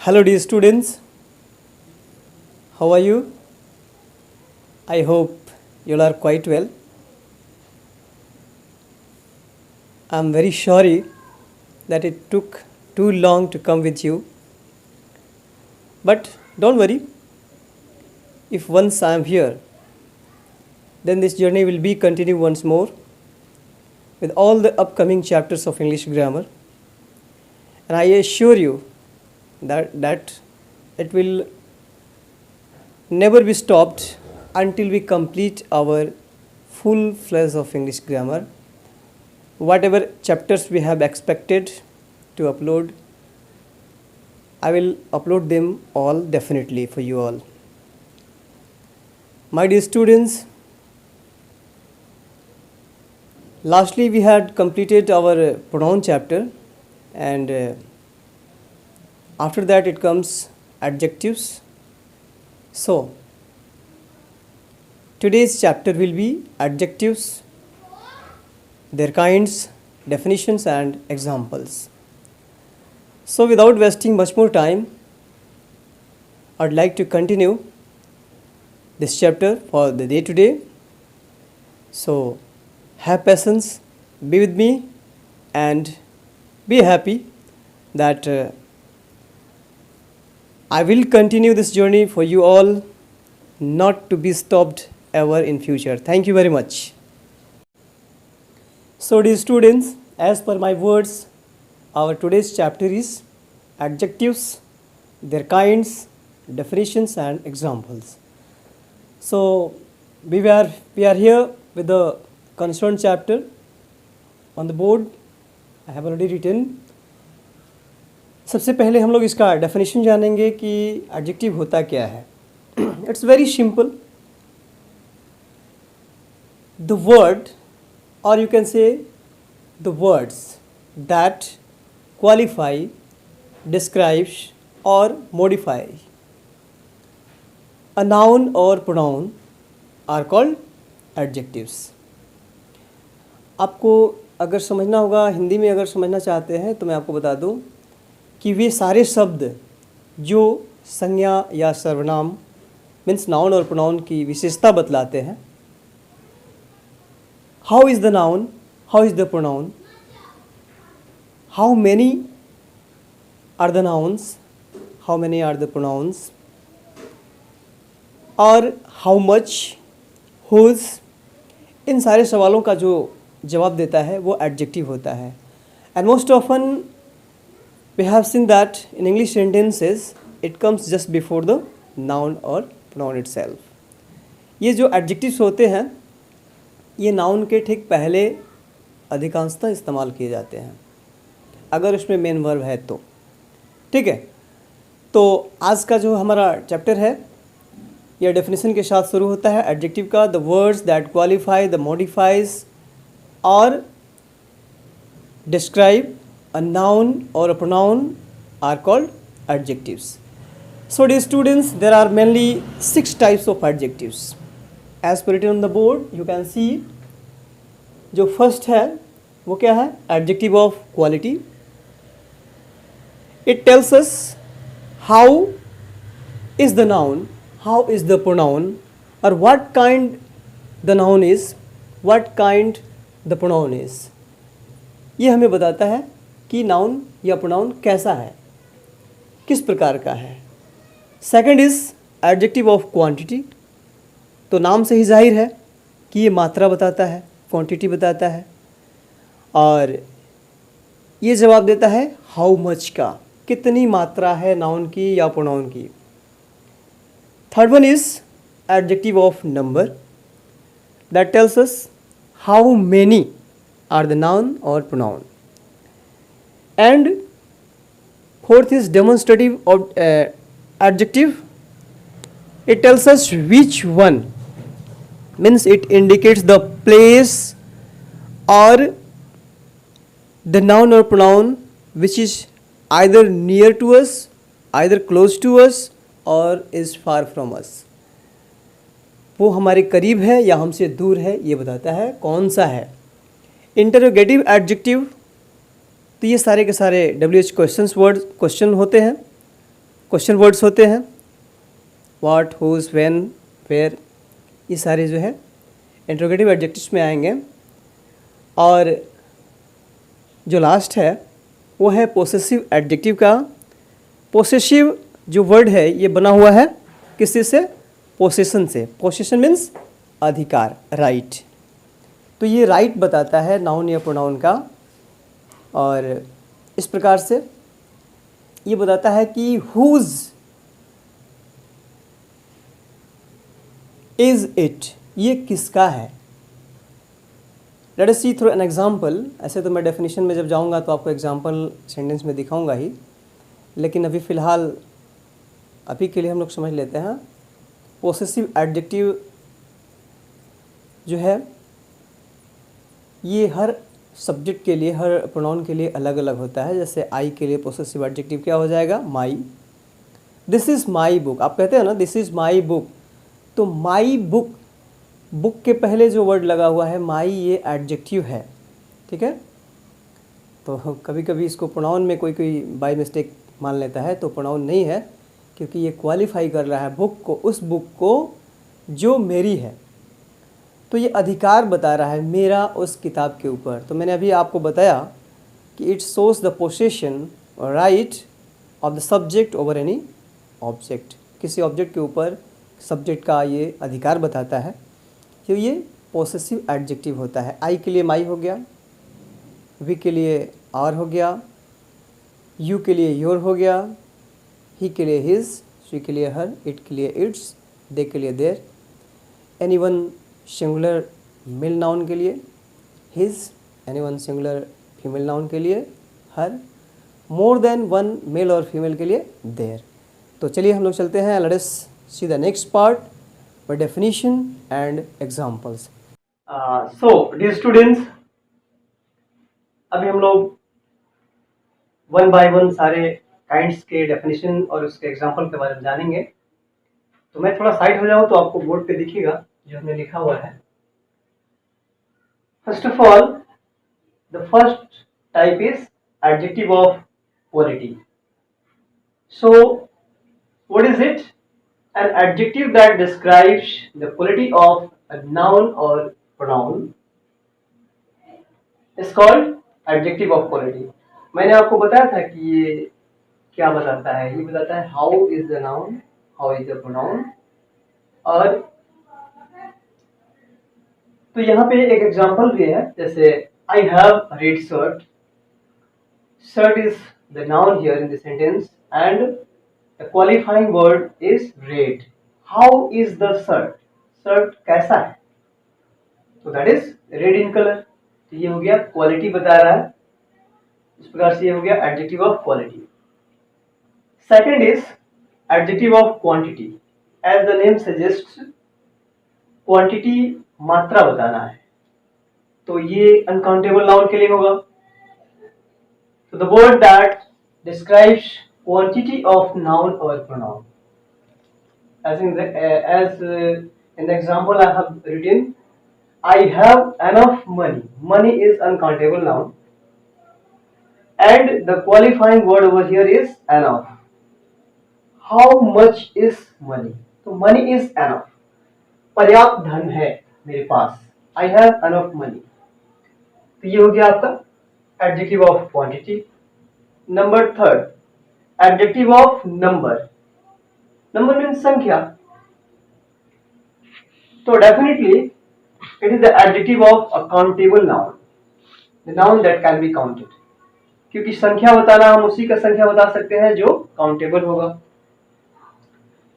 Hello, dear students. How are you? I hope you are quite well. I am very sorry that it took too long to come with you. But don't worry, if once I am here, then this journey will be continued once more with all the upcoming chapters of English grammar. And I assure you that it will never be stopped until we complete our full fledged of English grammar. Whatever chapters we have expected to upload, I will upload them all definitely for you all. My dear students, lastly we had completed our pronoun chapter, and after that it comes adjectives. So today's chapter will be adjectives, their kinds, definitions and examples. So without wasting much more time, I'd like to continue this chapter for the day today. So have patience, be with me and be happy that I will continue this journey for you all, not to be stopped ever in future. Thank you very much. So dear students, as per my words, our today's chapter is adjectives, their kinds, definitions and examples. So we are here with the concerned chapter on the board. I have already written. सबसे पहले हम लोग इसका definition जानेंगे कि adjective होता क्या है. It's very simple. The word और you can say the words that qualify, describes or modify a noun or pronoun are called adjectives. आपको अगर समझना होगा, हिंदी में अगर समझना चाहते हैं तो मैं आपको बता दूं कि वे सारे शब्द जो संज्ञा या सर्वनाम मीन्स नाउन और प्रोनाउन की विशेषता बतलाते हैं. How is the noun, how is the pronoun, how many are the nouns, how many are the pronouns, और how much, whose, इन सारे सवालों का जो जवाब देता है वो एडजेक्टिव होता है. And most often we have seen that in English sentences it comes just before the noun और प्रोनाउन इटसेल्फ. ये जो एडजेक्टिव्स होते हैं ये नाउन के ठीक पहले अधिकांशतः इस्तेमाल किए जाते हैं अगर उसमें मेन वर्ब है तो. ठीक है, तो आज का जो हमारा चैप्टर है यह डेफिनेशन के साथ शुरू होता है एडजेक्टिव का. The words that qualify, the modifies or describe a noun or a pronoun are called adjectives. So dear students, there are mainly 6 types of adjectives as per written on the board. You can see जो first है वो क्या है, adjective of quality. It tells us how is the noun, how is the pronoun, or what kind the noun is, what kind the pronoun is. ये हमें बताता है कि नाउन या प्रोनाउन कैसा है, किस प्रकार का है. Second is adjective of quantity. तो नाम से ही जाहिर है कि ये मात्रा बताता है, क्वांटिटी बताता है, और ये जवाब देता है हाउ मच का, कितनी मात्रा है नाउन की या प्रोनाउन की. Third one is adjective of number that tells us how many are the noun और pronoun. And fourth is demonstrative of adjective. It tells us which one, means it indicates the place और the noun और pronoun which is either near to us, either close to us or is far from us. वो हमारे करीब है या हमसे दूर है ये बताता है कौन सा है. इंटरोगेटिव एडजेक्टिव तो ये सारे के सारे WH क्वेश्चन होते हैं क्वेश्चन वर्ड्स होते हैं, व्हाट, हुज, व्हेन, वेयर, ये सारे जो है इंट्रोगेटिव एडजेक्टिव्स में आएंगे। और जो लास्ट है वो है पोसेसिव एडजेक्टिव का। पोसेसिव जो वर्ड है ये बना हुआ है किससे से? पोसेशन से। पोसेशन मीन्स अधिकार, राइट। तो ये राइट बताता है नाउन या प्रोनाउन का, और इस प्रकार से ये बताता है कि हुज इज इट, ये किसका है। Let us see through an example. ऐसे तो मैं डेफिनेशन में जब जाऊंगा तो आपको एग्जाम्पल सेंटेंस में दिखाऊंगा ही, लेकिन अभी फ़िलहाल अभी के लिए हम लोग समझ लेते हैं। पोसेसिव एडजेक्टिव जो है ये हर सब्जेक्ट के लिए, हर प्रोनाउन के लिए अलग अलग होता है। जैसे आई के लिए पोसेसिव एडजेक्टिव क्या हो जाएगा? माई। दिस इज़ माई बुक, आप कहते हैं ना दिस इज़ माई बुक, तो माई बुक, बुक के पहले जो वर्ड लगा हुआ है माई, ये एडजेक्टिव है, ठीक है। तो कभी कभी इसको प्रोनाउन में कोई कोई बाय मिस्टेक मान लेता है, तो प्रोनाउन नहीं है, क्योंकि ये क्वालिफाई कर रहा है बुक को, उस बुक को जो मेरी है। तो ये अधिकार बता रहा है मेरा उस किताब के ऊपर। तो मैंने अभी आपको बताया कि इट शोज द पोसेशन और right of the subject over any object. किसी ऑब्जेक्ट के ऊपर सब्जेक्ट का ये अधिकार बताता है, तो ये पोसेसिव एडजेक्टिव होता है। आई के लिए माई हो गया, वी के लिए आर हो गया, यू के लिए योर हो गया, ही के लिए हिज, शी के लिए हर, इट के लिए इट्स, दे के लिए their, anyone singular male noun के लिए his, anyone singular female noun के लिए her, more than one male और फीमेल के लिए देयर। तो चलिए हम लोग चलते हैं, let us see the next part by definition and examples. So dear students, अभी हम लोग वन बाय वन सारे काइंड्स के डेफिनेशन और उसके एग्जांपल के बारे में जानेंगे। तो मैं थोड़ा साइड हो जाऊं तो आपको बोर्ड पे दिखेगा जो हमने लिखा हुआ है। First of all, the first type is adjective of quality. So what is it? An adjective that describes the quality of a noun or pronoun is called adjective of quality. मैंने आपको बताया था कि ये क्या बताता है। ये बताता है how is the noun, how is the pronoun। और तो यहाँ पे एक एग्जांपल भी है, जैसे I have a red shirt. Shirt is the noun here in the sentence and the qualifying word is red. How is the shirt? Shirt कैसा है? तो that is red in color. तो ये हो गया क्वालिटी बता रहा है। इस प्रकार से ये हो गया adjective of quality. Second is adjective of quantity. As the name suggests, quantity मात्रा बताना है, तो ये uncountable noun के लिए होगा। So the word that describes quantity of noun or pronoun, as in the example I have written, I have enough money. Money is uncountable noun and the qualifying word over here is enough. How much is money? तो money is enough, पर्याप्त धन है मेरे पास। I have enough money. तो ये हो गया आपका adjective of quantity. Number third, adjective of number. Number means संख्या। तो definitely it is the adjective of a countable noun, the noun that can be counted. क्योंकि संख्या बताना, हम उसी का संख्या बता सकते हैं जो काउंटेबल होगा।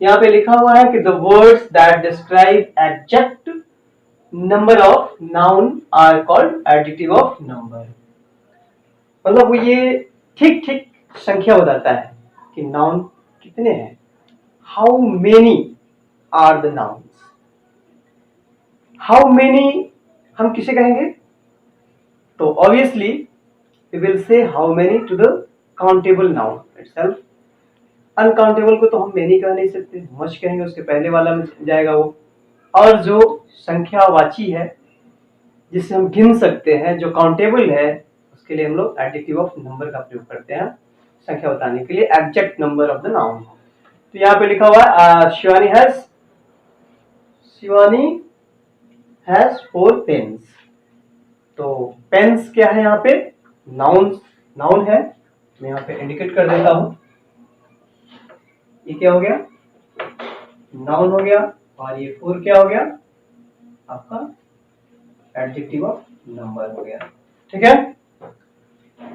यहाँ पे लिखा हुआ है कि the words that describe exact number of noun are called adjective of number. मतलब वो ये ठीक ठीक संख्या बताता है कि नाउन कितने हैं। How many are the nouns. How many हम किसे कहेंगे? तो obviously we will say how many to the countable noun itself. Uncountable को तो हम मेनी कह नहीं सकते, मच कहेंगे, उसके पहले वाला में जाएगा वो। और जो संख्यावाची है जिसे हम गिन सकते हैं, जो काउंटेबल है, के लिए हम लोग एडजेक्टिव ऑफ नंबर का प्रयोग करते हैं संख्या बताने के लिए, exact number of the noun. तो यहाँ पे लिखा हुआ है शिवानी हैज 4 पेन्स। तो पेन्स क्या है यहाँ पे? नाउन है। मैं यहाँ पे इंडिकेट कर देता हूं। ये क्या हो गया? नाउन हो गया। और ये 4 क्या हो गया? आपका एडजेक्टिव ऑफ नंबर हो गया। ठीक है।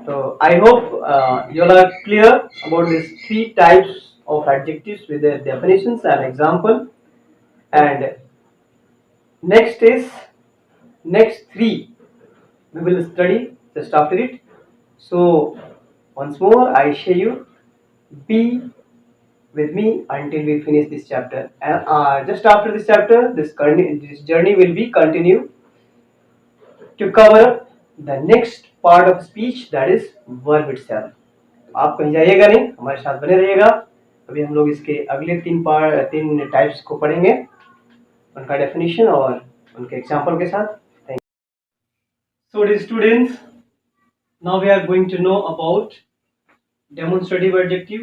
तो I hope you all are clear about these 3 types of adjectives with their definitions and example. And next 3 we will study just after it. So once more I share you, be with me until we finish this chapter. And just after this chapter, this journey will be continued to cover up the next part of speech, that is verb itself. आप कहीं जाइएगा नहीं, हमारे साथ बने रहिएगा। अभी हम लोग इसके अगले 3 टाइप्स को पढ़ेंगे, उनका डेफिनेशन और उनके एग्जाम्पल के साथ। Thank you. So dear students, now we are going to know about demonstrative adjective,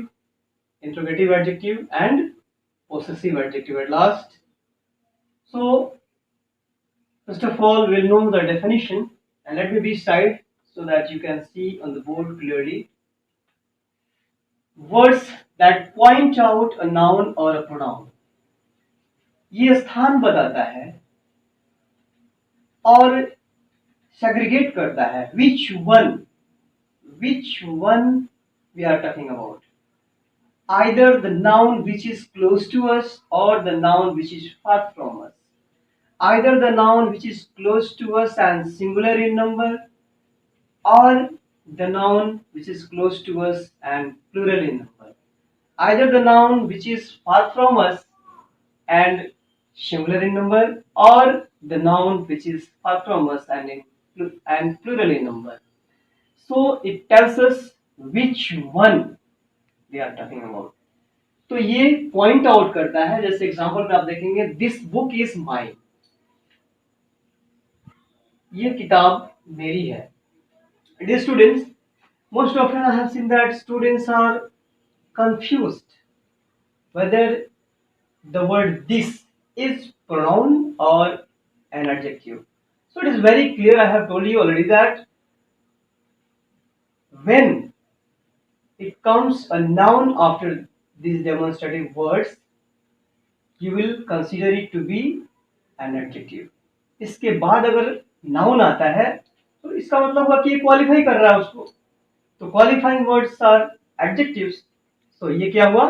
interrogative adjective and possessive adjective at last. So first of all we'll know the definition, and let me be side so that you can see on the board clearly. Words that point out a noun or a pronoun, ये स्थान बताता है और segregate करता है which one we are talking about, either the noun which is close to us or the noun which is far from us, either the noun which is close to us and singular in number, or the noun which is close to us and plural in number, either the noun which is far from us and singular in number, or the noun which is far from us and plural in number. So it tells us which one we are talking about. तो ये point out करता है, जैसे example में आप देखेंगे this book is mine, ये किताब मेरी है। Dear students, most often I have seen that students are confused whether the word this is pronoun or an adjective. So it is very clear, I have told you already, that when it comes a noun after these demonstrative words, you will consider it to be an adjective. इसके बाद अगर noun आता है तो इसका मतलब हुआ कि ये क्वालिफाई कर रहा है उसको, तो क्वालिफाइंग वर्ड्स आर एडजेक्टिव्स। तो ये क्या हुआ?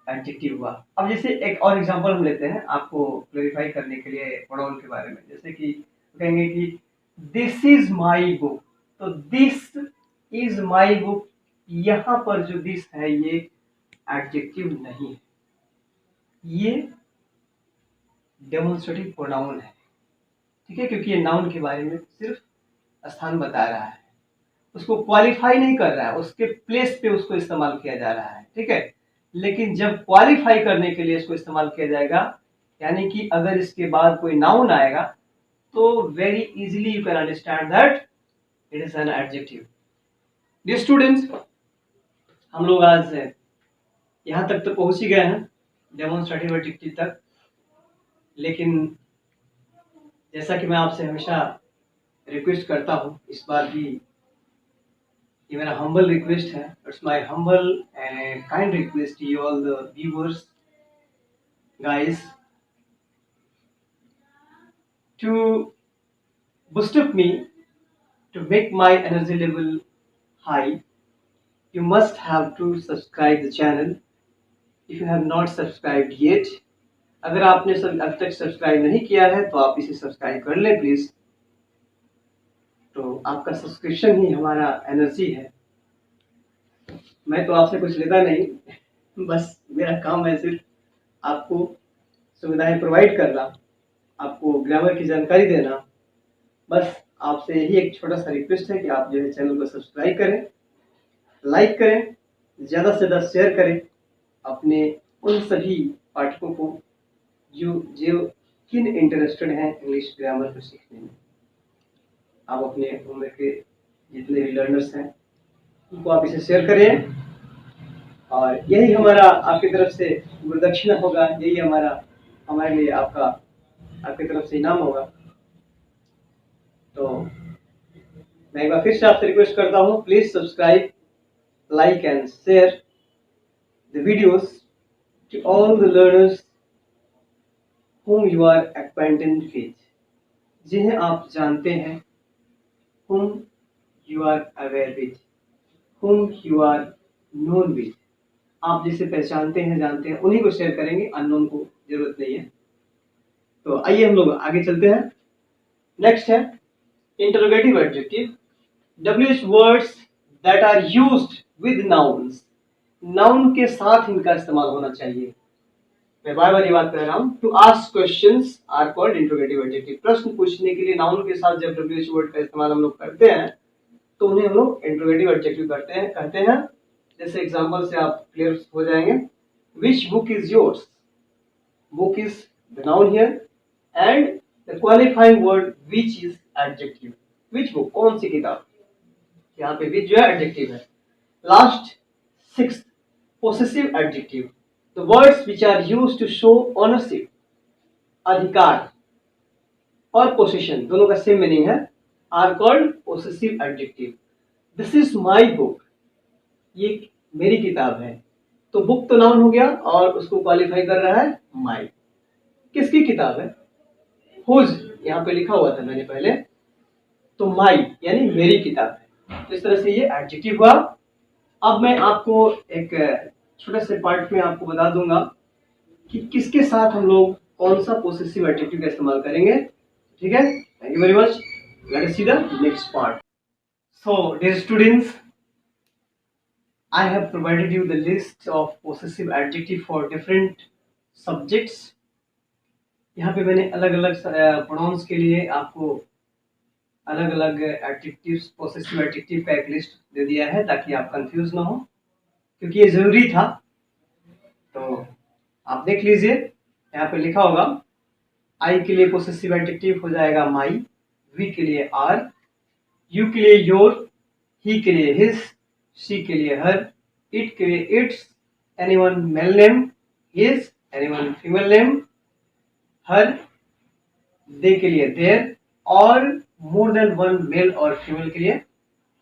एडजेक्टिव हुआ। अब जैसे एक और एग्जांपल हम लेते हैं आपको क्लैरिफाई करने के लिए प्रोनाउन के बारे में। जैसे कि कहेंगे कि दिस इज माई बुक, तो दिस इज माई बुक, यहाँ पर जो दिस है ये एडजेक्टिव नहीं है, ये डेमोन्स्ट्रेटिव प्रोनाउन है। ठीक है, क्योंकि ये नाउन के बारे में सिर्फ स्थान बता रहा है, उसको क्वालिफाई नहीं कर रहा है, उसके प्लेस पे उसको इस्तेमाल किया जा रहा है। ठीक है, लेकिन जब क्वालिफाई करने के लिए इसको इस्तेमाल किया जाएगा, यानी कि अगर इसके बाद कोई नाउन आएगा तो very easily you can understand that it is an adjective. Dear students, हम लोग आज यहाँ तक तो पहुंच ही गए हैं डेमोन्स्ट्रेटिव एडजेक्टिव तक, लेकिन जैसा कि मैं आपसे हमेशा रिक्वेस्ट करता हूँ, इस बार भी ये मेरा हम्बल रिक्वेस्ट है, it's my humble and kind request to all the viewers guys, to boost up me, to make my energy level high, you must have to subscribe the channel if you have not subscribed yet. अगर आपने अब तक subscribe नहीं किया है तो आप इसे सब्सक्राइब कर लें प्लीज। तो आपका सब्सक्रिप्शन ही हमारा एनर्जी है। मैं तो आपसे कुछ लेता नहीं, बस मेरा काम है सिर्फ आपको सुविधाएं प्रोवाइड करना, आपको ग्रामर की जानकारी देना। बस आपसे यही एक छोटा सा रिक्वेस्ट है कि आप जो है चैनल को सब्सक्राइब करें, लाइक करें, ज़्यादा से ज़्यादा शेयर करें अपने उन सभी पाठकों को जो किन इंटरेस्टेड हैं इंग्लिश ग्रामर को सीखने में। आप अपने उम्र के जितने भी लर्नर्स हैं उनको आप इसे शेयर करें और यही हमारा आपकी तरफ से गुरुदक्षिणा होगा, यही हमारे लिए आपकी तरफ से इनाम होगा। तो मैं एक बार फिर से आपसे रिक्वेस्ट करता हूँ, please subscribe, like and share the videos to all the learners whom you are acquainted with, जिन्हें आप जानते हैं, whom you are aware with, whom you are known with। आप जिसे पहचानते हैं, जानते हैं, उन्हीं को शेयर करेंगे, अननोन को जरूरत नहीं है। तो आइए हम लोग आगे चलते हैं। नेक्स्ट है interrogative adjective, WH words that are used with nouns. Noun के साथ इनका इस्तेमाल होना चाहिए। मैं बार बार ये बात कर रहा हूँ। To ask questions are called interrogative adjective. प्रश्न पूछने के लिए नाउन के साथ जब WH वर्ड का इस्तेमाल हम लोग करते हैं तो उन्हें हम लोग इंटरोगेटिव एडजेक्टिव कहते हैं। जैसे एग्जांपल से आप क्लियर हो जाएंगे। Which book is yours, book is the noun here and the qualifying word which is adjective. Which book, कौन सी किताब, यहाँ पे विच जो है एडजेक्टिव है। Last sixth possessive adjective, the words which are used to show ownership, अधिकार और possession दोनों का सेम मीनिंग है, are called possessive adjective. This is my book, ये मेरी किताब है। तो बुक तो नाउन हो गया और उसको क्वालिफाई कर रहा है माई। किसकी किताब है, हुज यहाँ पे लिखा हुआ था मैंने पहले, तो माई यानी मेरी किताब है। तो इस तरह से ये एडजेक्टिव हुआ। अब मैं आपको एक छोटे से पार्ट में आपको बता दूंगा कि किसके साथ हम लोग कौन सा पोसेसिव एडजेक्टिव का इस्तेमाल करेंगे। ठीक है, thank you very much. Let us see the next part. So dear students, I have provided you the list of possessive adjective for different subjects। यहाँ पे मैंने अलग अलग प्रोनाउंस के लिए आपको अलग अलग एडजेक्टिव्स, पोसेसिव एडजेक्टिव का एक लिस्ट दे दिया है ताकि आप कंफ्यूज ना हो, क्योंकि ये जरूरी था। तो आप देख लीजिए, यहाँ पे लिखा होगा आई के लिए पोसेसिव एडजेक्टिव हो जाएगा माई, वी के लिए आर, यू के लिए योर, ही के लिए हिज, शी के लिए हर, इट के लिए its, anyone male name his, anyone female name her, they के लिए देयर, और मोर देन वन मेल और फीमेल के लिए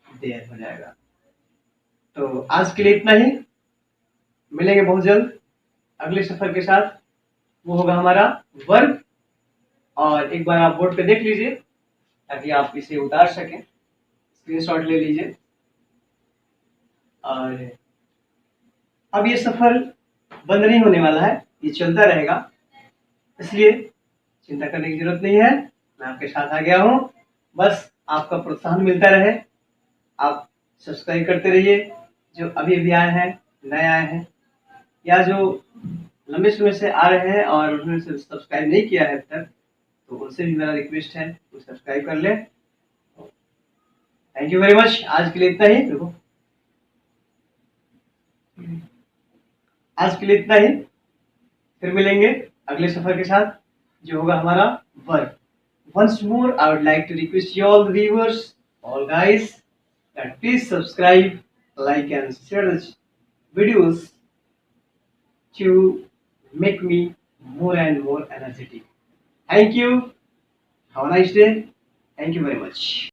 देयर हो जाएगा। तो आज के लिए इतना ही, मिलेंगे बहुत जल्द अगले सफर के साथ। वो होगा हमारा वर्ब, और एक बार आप बोर्ड पे देख लीजिए ताकि आप इसे उतार सकें, स्क्रीनशॉट ले लीजिए। और अब ये सफर बंद नहीं होने वाला है, ये चलता रहेगा, इसलिए चिंता करने की जरूरत नहीं है। मैं आपके साथ आ गया हूँ, बस आपका प्रोत्साहन मिलता रहे, आप सब्सक्राइब करते रहिए। जो अभी अभी आए हैं, नए आए हैं, या जो लंबे समय से आ रहे हैं और उन्होंने सब्सक्राइब नहीं किया है अब तक, तो उनसे भी मेरा रिक्वेस्ट है वो सब्सक्राइब कर ले। Thank you very much. आज के लिए इतना ही, देखो आज के लिए इतना ही, फिर मिलेंगे अगले सफर के साथ जो होगा हमारा work. Once more, I would like to request you all the viewers, all guys, that please subscribe, like and share the videos to make me more and more energetic. Thank you. Have a nice day. Thank you very much.